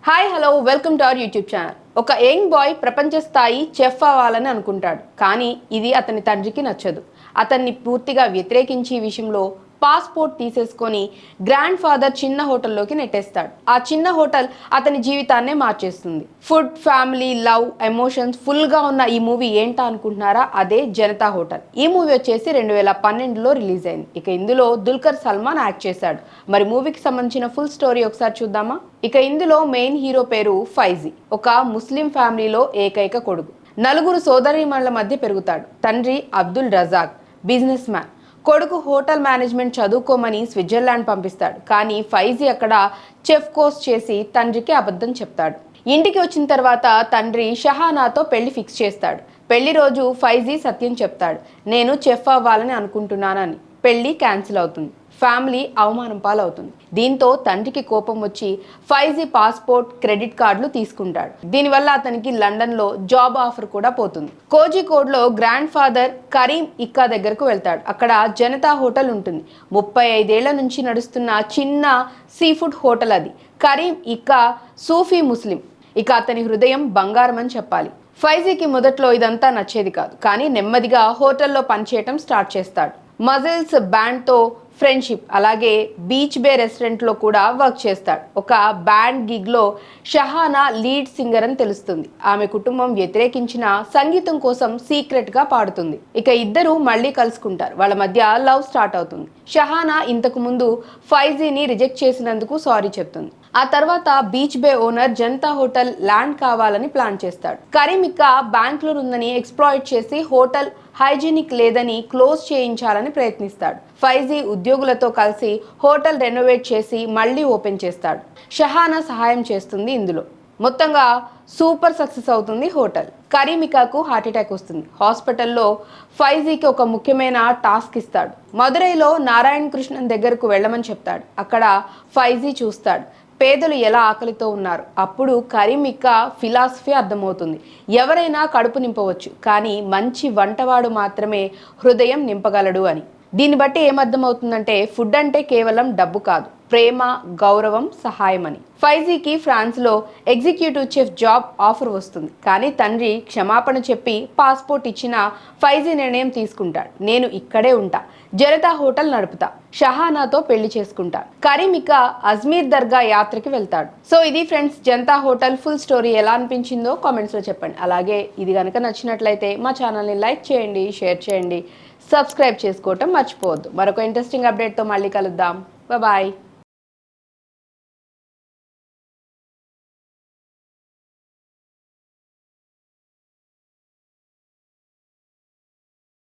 Hi hello welcome to our YouTube channel. ఒక young boy ప్రపంచ స్థాయి చెఫ్ అవ్వాలని అనుకుంటాడు. కానీ ఇది అతని తండ్రికి నచ్చదు. అతన్ని పూర్తిగా వ్యతిరేకించి ఈ విషయంలో పాస్పోర్ట్ తీసేసుకొని గ్రాండ్ ఫాదర్ చిన్న హోటల్లోకి నెట్టేస్తాడు. ఆ చిన్న హోటల్ అతని జీవితాన్నే మార్చేస్తుంది. ఫుడ్, ఫ్యామిలీ, లవ్, ఎమోషన్స్ ఫుల్గా ఉన్న ఈ మూవీ ఏంటా అనుకుంటున్నారా? అదే జనతా హోటల్. ఈ మూవీ వచ్చేసి 2012లో రిలీజ్ అయింది. ఇక ఇందులో దుల్కర్ సల్మాన్ యాక్ట్ చేశాడు. మరి మూవీకి సంబంధించిన ఫుల్ స్టోరీ ఒకసారి చూద్దామా? ఇక ఇందులో మెయిన్ హీరో పేరు ఫైజీ. ఒక ముస్లిం ఫ్యామిలీలో ఏకైక కొడుకు. నలుగురు సోదరీమణుల మధ్య పెరుగుతాడు. తండ్రి అబ్దుల్ రజాక్ బిజినెస్ మ్యాన్. కొడుకు హోటల్ మేనేజ్మెంట్ చదువుకోమని స్విట్జర్లాండ్ పంపిస్తాడు. కానీ ఫైజీ అక్కడ చెఫ్ కోర్స్ చేసి తండ్రికి అబద్ధం చెప్తాడు. ఇంటికి వచ్చిన తర్వాత తండ్రి షహానాతో పెళ్లి ఫిక్స్ చేస్తాడు. పెళ్లి రోజు ఫైజీ సత్యం చెప్తాడు, నేను చెఫ్ అవ్వాలని అనుకుంటున్నానని. పెళ్లి క్యాన్సిల్ అవుతుంది. ఫ్యామిలీ అవమానం పాలవుతుంది. దీంతో తండ్రికి కోపం వచ్చి ఫైజీ పాస్పోర్ట్, క్రెడిట్ కార్డులు తీసుకుంటాడు. దీనివల్ల అతనికి లండన్లో జాబ్ ఆఫర్ కూడా పోతుంది. కోజికోడ్లో గ్రాండ్ ఫాదర్ కరీం ఇక్కా దగ్గరకు వెళ్తాడు. అక్కడ జనతా హోటల్ ఉంటుంది. 35 ఏళ్ల నుంచి నడుస్తున్న చిన్న సీ ఫుడ్ హోటల్ అది. కరీం ఇక్కా సూఫీ ముస్లిం. ఇక అతని హృదయం బంగారం అని చెప్పాలి. ఫైజీకి మొదట్లో ఇదంతా నచ్చేది కాదు. కానీ నెమ్మదిగా హోటల్లో పనిచేయటం స్టార్ట్ చేస్తాడు. మజిల్స్ బ్యాండ్తో ఫ్రెండ్షిప్, అలాగే బీచ్ బే రెస్టారెంట్లో కూడా వర్క్ చేస్తాడు. ఒక బ్యాండ్ గిగ్లో షహానా లీడ్ సింగర్ అని తెలుస్తుంది. ఆమె కుటుంబం వ్యతిరేకించిన సంగీతం కోసం సీక్రెట్గా పాడుతుంది. ఇక ఇద్దరు మళ్ళీ కలుసుకుంటారు. వాళ్ళ మధ్య లవ్ స్టార్ట్ అవుతుంది. షహానా ఇంతకు ముందు ఫైజీని రిజెక్ట్ చేసినందుకు సారీ చెప్తుంది. ఆ తర్వాత బీచ్ బే ఓనర్ జనతా హోటల్ ల్యాండ్ కావాలని ప్లాన్ చేస్తాడు. కరీం ఇక్కా బ్యాంక్లో ఉందని ఎక్స్ప్లాయిట్ చేసి హోటల్ హైజీనిక్ లేదని క్లోజ్ చేయించాలని ప్రయత్నిస్తాడు. ఫైజీ ఉద్యోగులతో కలిసి హోటల్ రెనోవేట్ చేసి మళ్ళీ ఓపెన్ చేస్తాడు. షహానా సహాయం చేస్తుంది ఇందులో. మొత్తంగా సూపర్ సక్సెస్ అవుతుంది హోటల్. కరీం ఇక్కాకు హార్ట్అటాక్ వస్తుంది. హాస్పిటల్లో ఫైజీకి ఒక ముఖ్యమైన టాస్క్ ఇస్తాడు. మదురైలో నారాయణ కృష్ణన్ దగ్గరకు వెళ్ళమని చెప్తాడు. అక్కడ ఫైజీ చూస్తాడు పేదలు ఎలా ఆకలితో ఉన్నారు. అప్పుడు కరీం ఇక్కా ఫిలాసఫీ అర్థమవుతుంది. ఎవరైనా కడుపు నింపవచ్చు, కానీ మంచి వంటవాడు మాత్రమే హృదయం నింపగలడు అని. దీన్ని బట్టి ఏమర్థమవుతుందంటే ఫుడ్ అంటే కేవలం డబ్బు కాదు, ప్రేమ, గౌరవం, సహాయం అని. ఫైజీకి ఫ్రాన్స్లో ఎగ్జిక్యూటివ్ చెఫ్ జాబ్ ఆఫర్ వస్తుంది. కానీ తండ్రి క్షమాపణ చెప్పి పాస్పోర్ట్ ఇచ్చిన ఫైజీ నిర్ణయం తీసుకుంటాడు. నేను ఇక్కడే ఉంటా, జనతా హోటల్ నడుపుతా, షహానాతో పెళ్లి చేసుకుంటా. కరీం ఇక్కా అజ్మీర్ దర్గా యాత్రకి వెళ్తాడు. సో ఇది friends Janata hotel full story. ఎలా అనిపించిందో కామెంట్స్లో చెప్పండి. అలాగే ఇది కనుక నచ్చినట్లయితే మా ఛానల్ని లైక్ చేయండి, షేర్ చేయండి, సబ్స్క్రైబ్ చేసుకోవటం మర్చిపోవద్దు. మరొక ఇంట్రెస్టింగ్ అప్డేట్తో మళ్ళీ కలుద్దాం. బాయ్.